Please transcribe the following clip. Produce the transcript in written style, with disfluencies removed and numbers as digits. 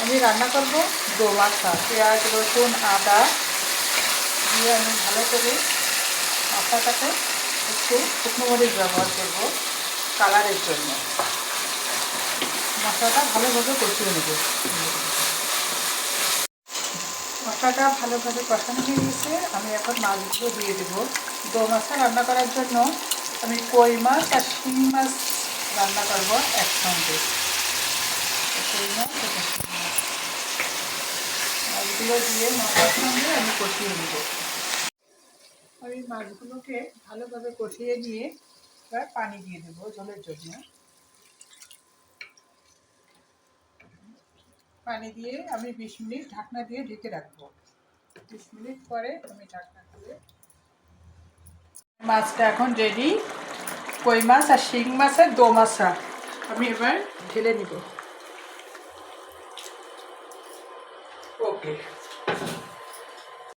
আমি রান্না করব দোমাছা। পেঁয়াজ, রসুন, আদা দিয়ে আমি ভালো করে মশলাটাকে একটু শুকনো মরিচ ব্যবহার করব কালারের জন্য। মশলাটা ভালোভাবে কষিয়ে নেব। মশলাটা ভালোভাবে কষানো হয়ে গেছে। আমি এখন মাছগুলো দিয়ে দেবো। দোমাছা রান্না করার জন্য আমি কই মাছ আর শিং মাছ রান্না করব একসঙ্গে। কই মাছ আর শিং মাছ মাছগুলো দিয়ে মশলার সঙ্গে আমি কষিয়ে নেব। আমি মাছগুলোকে ভালোভাবে কষিয়ে নিয়ে এবার পানি দিয়ে দেবো ঝোলের জন্য। পানি দিয়ে আমি 20 মিনিট ঢাকনা দিয়ে ঢেকে রাখবো। 20 মিনিট পরে আমি ঢাকনা খুলে মাছটা এখন রেডি। কই মাছ আর শিং মাছের দোমাছা আমি এবার ঢেলে নিব। ওকে।